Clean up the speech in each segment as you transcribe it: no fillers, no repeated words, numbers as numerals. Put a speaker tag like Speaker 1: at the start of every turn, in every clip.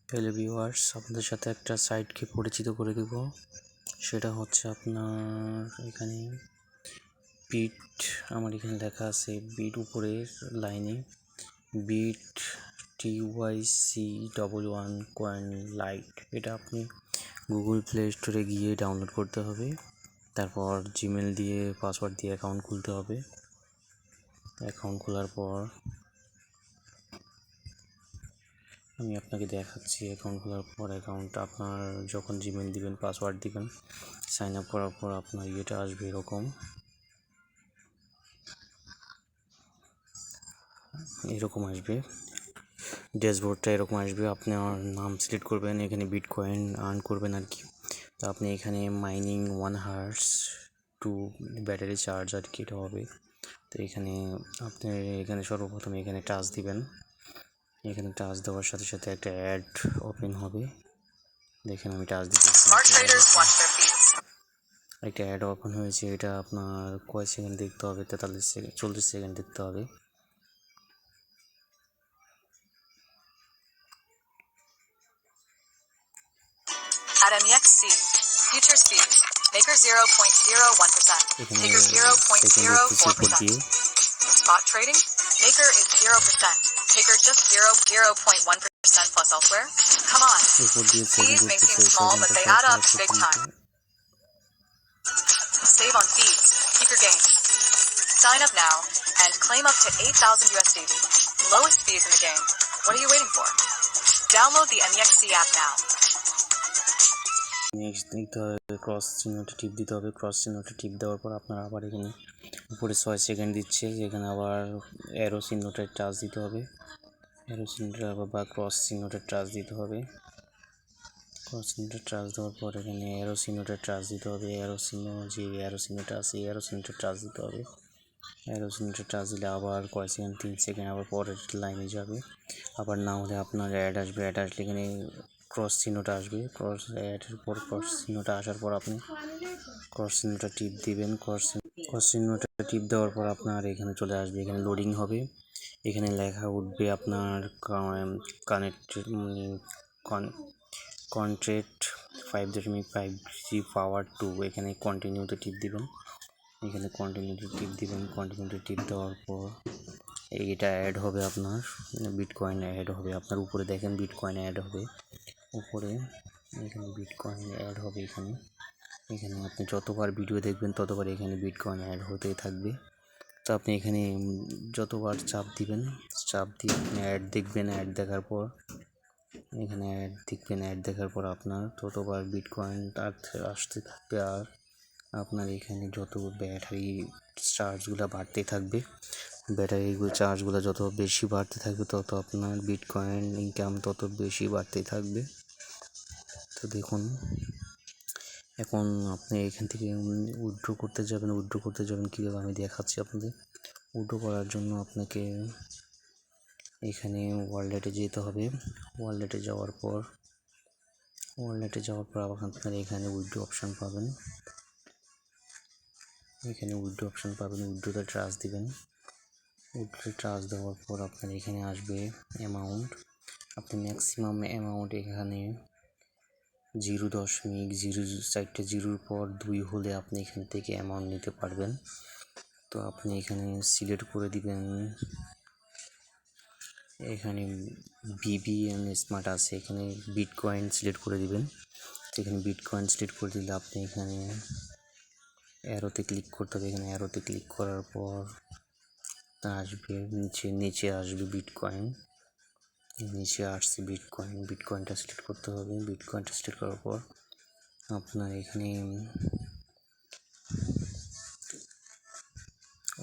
Speaker 1: Hello viewers, আপনাদের সাথে একটা সাইটকে পরিচিত করে দেব। সেটা হচ্ছে আপনার এখানে বিট, আমার এখানে লেখা আছে বিট উপরের লাইনে বিট TYC11 কয়েন লাইট। এটা আপনি গুগল প্লে স্টোরে গিয়ে ডাউনলোড করতে হবে। তারপর জিমেল দিয়ে পাসওয়ার্ড দিয়ে অ্যাকাউন্ট খুলতে হবে। অ্যাকাউন্ট খোলার পর আমি আপনাকে দেখাচ্ছি। অ্যাকাউন্ট খোলার পর অ্যাকাউন্টটা আপনার যখন জিমেল দিবেন, পাসওয়ার্ড দিবেন, সাইন আপ করার পর আপনার ইয়েটা আসবে এরকম আসবে, ড্যাশবোর্ডটা এরকম আসবে। আপনার নাম সিলেক্ট করবেন, এখানে বিটকয়েন আর্ন করবেন আর কি। তো আপনি এখানে mining 1 hours to battery charge আর কি এটা হবে। তো এখানে আপনি এখানে সর্বপ্রথম এখানে টাচ দিবেন। এখানে টাচ দেওয়ার সাথে সাথে একটা অ্যাড ওপেন হবে। দেখেন আমি টাচ দিচ্ছি, একটা অ্যাড ওপেন হয়েছে। এটা আপনার কয় সেকেন্ড দেখতে হবে? 43 সেকেন্ড, 40 সেকেন্ড দেখতে হবে।
Speaker 2: At MEXC, future speed, maker 0.01%, taker 0.04%. Spot trading, maker is 0%, taker just 0.1% plus elsewhere. Come on, fees may seem small, but they add up big time. Save on fees, keep your gains. Sign up now and claim up to 8,000 USDT. Lowest fees in the game. What are you waiting for? Download the MEXC app now.
Speaker 1: Next দিতে হবে, cross চিহ্নটা টিপ দিতে হবে। Cross চিহ্নটা টিপ দেওয়ার পর আপনার আবার এখানে উপরে 6 সেকেন্ড দিচ্ছে, এখানে আবার অ্যারো চিহ্নটা টাচ দিতে হবে। অ্যারো চিহ্নটা বা ক্রস চিহ্নটা টাচ দিতে হবে। ক্রস চিহ্নটা টাচ দেওয়ার পর এখানে অ্যারো চিহ্নটা টাচ দিতে হবে। অ্যারো চিহ্ন, যে অ্যারো চিহ্নটা আছে অ্যারো চিহ্নটা টাচ দিতে হবে। অ্যারো চিহ্নটা টাচ দিলে আবার কয় সেকেন্ড, 3 সেকেন্ড আবার পরের লাইনে যাবে। আবার না হলে আপনার অ্যাড আসবে। অ্যাড আসলে এখানে ক্রস চিহ্নটা আসবে। ক্রস অ্যাডের পর ক্রস চিহ্নটা আসার পর আপনি ক্রস চিহ্নটা টিপ দিবেন। ক্রস চিহ্নটা টিপ দেওয়ার পর আপনার এখানে চলে আসবে। এখানে লোডিং হবে। এখানে লেখা উঠবে আপনার কন্ট্রাক্ট 5.5G পাওয়ার 2। এখানে কন্টিনিউতে টিপ দিবেন। এখানে কন্টিনিউতে টিপ দিবেন। কন্টিনিউতে টিপ দেওয়ার পর এটা অ্যাড হবে, আপনার বিটকয়েন অ্যাড হবে। আপনার উপরে দেখেন বিটকয়েন অ্যাড হবে উপরে। এখানে বিটকয়েন অ্যাড হবে। এখানে আপনি যতবার ভিডিও দেখবেন ততবার এখানে বিটকয়েন অ্যাড হতেই থাকবে। তো আপনি এখানে যতবার চাপ দিবেন, চাপ দিয়ে আপনি অ্যাড দেখবেন। অ্যাড দেখার পর এখানে অ্যাড দেখার পর আপনার ততবার বিটকয়েন আসতে থাকবে। আর আপনার এখানে যত ব্যাটারি চার্জগুলো বাড়তে থাকবে, ব্যাটারিগুলো চার্জগুলো যত বেশি বাড়তে থাকবে তত আপনার বিটকয়েন ইনকাম তত বেশি বাড়তে থাকবে। তো দেখুন, এখন আপনি এখান থেকে উইথড্র করতে যাবেন কীভাবে আমি দেখাচ্ছি আপনাদের। উইথড্র করার জন্য আপনাকে এখানে ওয়ালেটে যেতে হবে। ওয়ালেটে যাওয়ার পর আবার আপনার এখানে উইথড্র অপশান পাবেন। উইথড্রোতে ট্রাচ দিবেন। উইথড্রোতে ট্রাচ দেওয়ার পর আপনার এখানে আসবে অ্যামাউন্ট। আপনি ম্যাক্সিমাম অ্যামাউন্ট এখানে 0.04 জিরোর পর 2 হলে আপনি এখান থেকে অ্যামাউন্ট নিতে পারবেন। তো আপনি এখানে সিলেক্ট করে দিবেন। এখানে BBN স্মার্ট আছে, এখানে বিটকয়েন সিলেক্ট করে দিবেন। তো এখানে বিটকয়েন সিলেক্ট করে দিলে আপনি এখানে অ্যারোতে ক্লিক করতে হবে। এখানে অ্যারোতে ক্লিক করার পর আসবে নিচে আসবে বিটকয়েন। নিচে আসছে বিটকয়েনটা সিলেক্ট করতে হবে। বিটকয়েনটা সিলেক্ট করার পর আপনার এখানে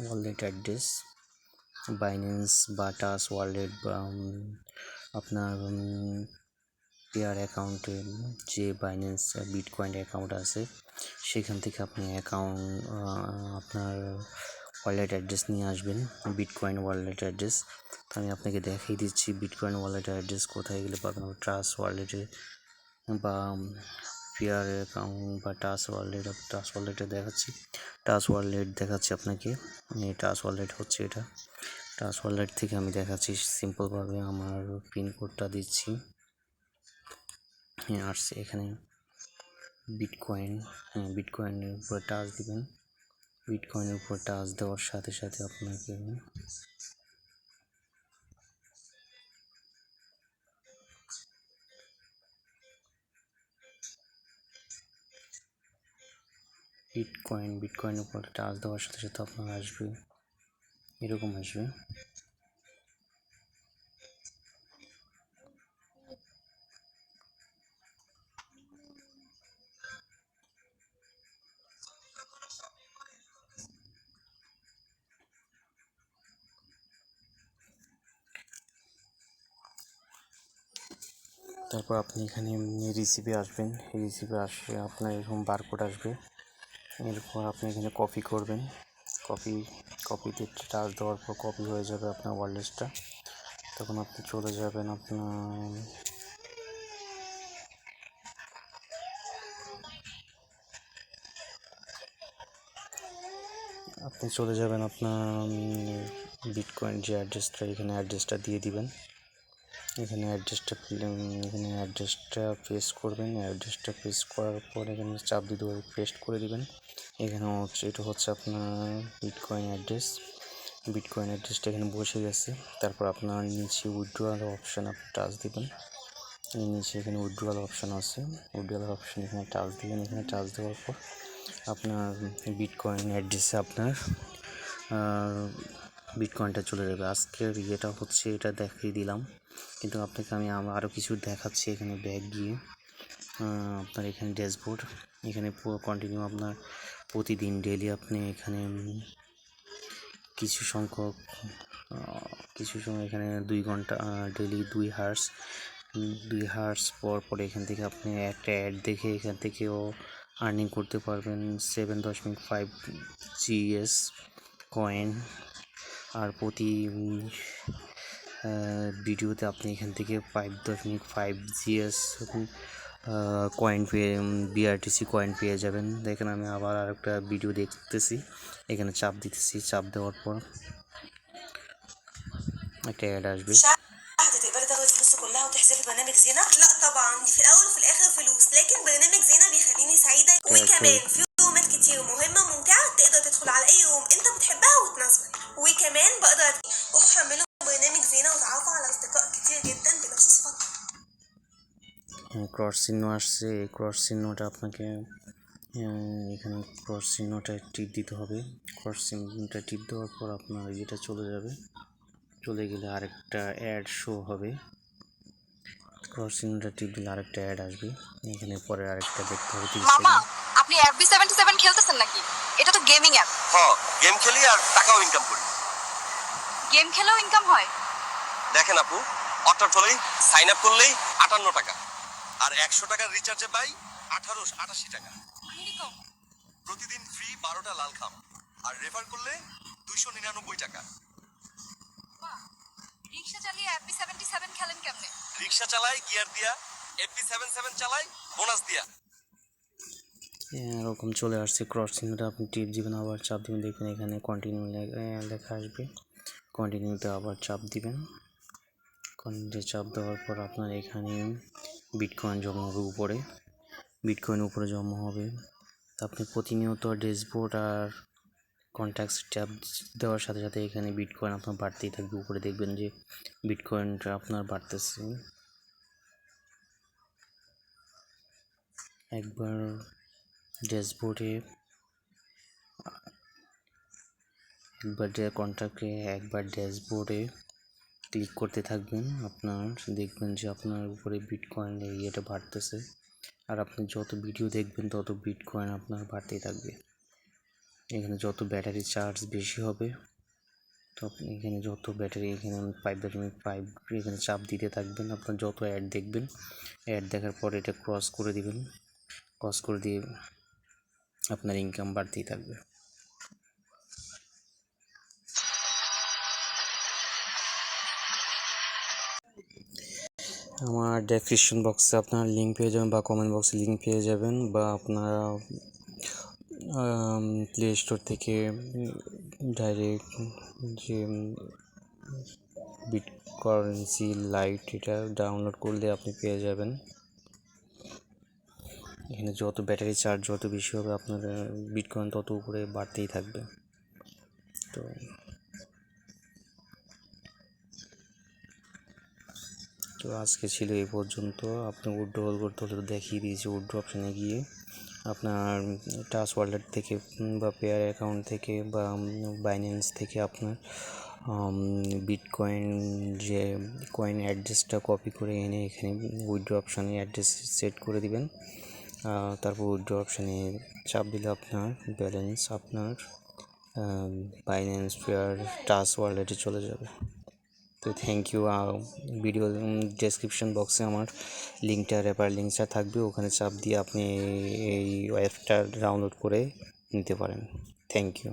Speaker 1: ওয়ালেট অ্যাড্রেস, বাইন্যান্স বা টাস ওয়ালেট বা আপনার পেয়ার অ্যাকাউন্টে যে বাইন্যান্স বিটকয়েন অ্যাকাউন্ট আছে সেখান থেকে আপনি আপনার ওয়ালেট অ্যাড্রেস নিয়ে আসবেন। বিটকয়েন ওয়ালেট অ্যাড্রেস আমি আপনাকে দেখিয়ে দিচ্ছি। বিটকয়েন ওয়ালেট অ্যাড্রেস কোথায় গেলে পাবেন? ট্রাস ওয়ালেটে বা পেয়ার অ্যাকাউন্ট বা টাস ওয়ালেটে দেখাচ্ছি। টাস ওয়ালেট দেখাচ্ছি আপনাকে। টাস ওয়ালেট হচ্ছে এটা। টাস ওয়ালেট থেকে আমি দেখাচ্ছি সিম্পলভাবে। আমার পিনকোডটা দিচ্ছি। হ্যাঁ আসছে এখানে বিটকয়েন। হ্যাঁ বিটকয়েনের উপরে টাচ দিবেন। বিটকয়েনের উপর টাচ দেওয়ার সাথে সাথে আপনাকে বিটকয়েনের উপর টাচ দেওয়ার সাথে সাথে আপনার আসবে এরকম আসবে। তারপর আপনি এখানে রিসিভে আসবেন। রিসিভে আসলে আপনার এরকম বারকোড আসবে। এরপর আপনি এখানে কপি করবেন। কপিতে টাচ দেওয়ার পর কপি হয়ে যাবে আপনার ওয়ালেটটা। তখন আপনি চলে যাবেন আপনার বিটকয়েন যে অ্যাড্রেসটা, এখানে অ্যাড্রেসটা দিয়ে দিবেন। এখানে অ্যাড্রেসটা পেস্ট করবেন। অ্যাড্রেসটা পেস্ট করার পর এখানে চাপ দিয়ে পেস্ট করে দিবেন। এখানে এটা হচ্ছে আপনার বিটকয়েন অ্যাড্রেসটা এখানে বসে গেছে। তারপর আপনার নিচে উইথড্রয়াল অপশান আপনি টাচ দিবেন। নিচে এখানে উইথড্রয়াল অপশান আছে, উইথড্রয়াল অপশান এখানে টাচ দিবেন। এখানে টাচ দেওয়ার পর আপনার বিটকয়েন অ্যাড্রেসে আপনার বিটকয়েনটা চলে যাবে। আজকের ইয়েটা হচ্ছে এটা দেখিয়ে দিলাম, কিন্তু আপনাকে আমি আরও কিছু দেখাচ্ছি। এখানে ব্যাক গিয়ে আপনার এখানে ড্যাশবোর্ড, এখানে কন্টিনিউ আপনার প্রতিদিন ডেইলি আপনি এখানে কিছু সময় এখানে 2 ঘন্টা ডেইলি 2 হার্স পর পর এখান থেকে আপনি একটা অ্যাড দেখে এখান থেকেও আর্নিং করতে পারবেন 7.5 GS কয়েন। আর প্রতি ভিডিওতে আপনি এখান থেকে 5.5 GS কয়েন পেয়ে BRTC কয়েন পেয়ে যাবেন। দেখেন আমি আবার আরেকটা ভিডিও দেখতেছি, এখানে চাপ দিতেছি। চাপ দেওয়ার পর একটা অ্যাড আসবে।
Speaker 2: تقدري تاخدي الفلوس كلها وتحذفي برنامج زينة؟ لا طبعا، دي في الاول وفي الاخر فلوس، لكن برنامج زينة بيخليني سعيدة، وكمان في رومات كتير مهمة وممتعة تقدر تدخل على اي روم انت بتحبها وتناسبك، وكمان بقدر روحوا حملوا برنامج زينة وتعرفوا على اصدقاء كتير جدا بنفس صفاتكم.
Speaker 1: ক্রস চিহ্ন আসছে, এই ক্রস চিহ্নটা আপনাকে এখানে ক্রস চিহ্নটা টিপ দিতে হবে। ক্রস চিহ্নটা টিপ দেওয়ার পর আপনার এটা চলে যাবে। চলে গেলে আরেকটা অ্যাড শো হবে। ক্রস চিহ্নটা টিপ দিলে আরেকটা অ্যাড আসবে। এখানে পরে আরেকটা দেখতে হবে 30
Speaker 2: মামা,
Speaker 1: সেকেন্ড।
Speaker 2: আপনি FB77 খেলতেছেন নাকি? এটা তো গেমিং অ্যাপ।
Speaker 3: হ্যাঁ, গেম খেলি আর টাকাও ইনকাম করি।
Speaker 2: গেম খেলেও ইনকাম হয়?
Speaker 3: দেখেন আপু, অটোটলেই সাইন আপ করলেই 58 টাকা, আর 100 টাকার রিচার্জে পাই 1888 টাকা। প্রতিদিন ফ্রি 12টা লাল খাম, আর রেফার করলে 299 টাকা।
Speaker 2: রিকশা চালিয়ে FB77 খেলেন কেমনে?
Speaker 3: রিক্সা চালাই গিয়ার দিয়া, FB77 চালাই বোনাস দিয়া।
Speaker 1: এরকম চলে আসছে ক্রস চিহ্নটা, আপনি টিপ দিবেন, আবার চাপ দিবেন। দেখবেন এখানে কন্টিনিউ লেখা আসবে। কন্টিনিউতে আবার চাপ দিবেন। কন্টিনিউতে চাপ দেওয়ার পর আপনার এখানে বিটকয়েন জমা হবে উপরে। বিটকয়েন উপরে জমা হবে। আপনি প্রতিনিয়ত ড্যাশবোর্ড আর কন্ট্যাক্টস ট্যাব দেওয়ার সাথে সাথে এখানে বিটকয়েন আপনার বাড়তেই থাকবে। উপরে দেখবেন যে বিটকয়েনটা আপনার বাড়তেছে। একবার ড্যাশবোর্ডে একবার ড্যাশবোর্ডে ক্লিক করতে থাকবেন। আপনার দেখবেন যে আপনার উপরে বিটকয়েন ইয়েটা বাড়তেছে। আর আপনি যত ভিডিও দেখবেন তত বিটকয়েন আপনার বাড়তেই থাকবে। এখানে যত ব্যাটারি চার্জ বেশি হবে, তো আপনি এখানে যত ব্যাটারি এখানে 5.5 এখানে চাপ দিতে থাকবেন। আপনার যত অ্যাড দেখবেন, অ্যাড দেখার পর এটা ক্রস করে দিবেন। ক্রস করে দিয়ে আপনার ইনকাম বাড়তেই থাকবে। আমার ডেসক্রিপশন বক্সে আপনার লিঙ্ক পেয়ে যাবেন, বা কমেন্ট বক্সে লিঙ্ক পেয়ে যাবেন, বা আপনারা প্লে স্টোর থেকে ডাইরেক্ট যে বিটকয়েন্সি লাইট এটা ডাউনলোড করলে আপনি পেয়ে যাবেন। এখানে যত ব্যাটারি চার্জ যত বেশি হবে আপনার বিটকয়েন তত উপরে বাড়তেই থাকবে। তো তো আজকে ছিল এই পর্যন্ত। আপনি উইথড্রল করতে হলে তো দেখিয়ে দিয়েছি। উইথড্র অপশানে গিয়ে আপনার টাচ ওয়ালেট থেকে বা পেয়ার অ্যাকাউন্ট থেকে বা বাইন্যান্স থেকে আপনার বিটকয়েন যে কয়েন অ্যাড্রেসটা কপি করে এনে এখানে উইথড্র অপশানে অ্যাড্রেস সেট করে দিবেন। তারপর উইথড্র অপশানে চাপ দিলে আপনার ব্যালেন্স আপনার বাইন্যান্স পেয়ার টাচ ওয়ালেটে চলে যাবে। তো থ্যাংক ইউ। ভিডিও ডেসক্রিপশন বক্সে আমার রেফার লিঙ্কটা থাকবে, ওখানে চাপ দিয়ে আপনি এই অ্যাপটা ডাউনলোড করে নিতে পারেন। Thank you.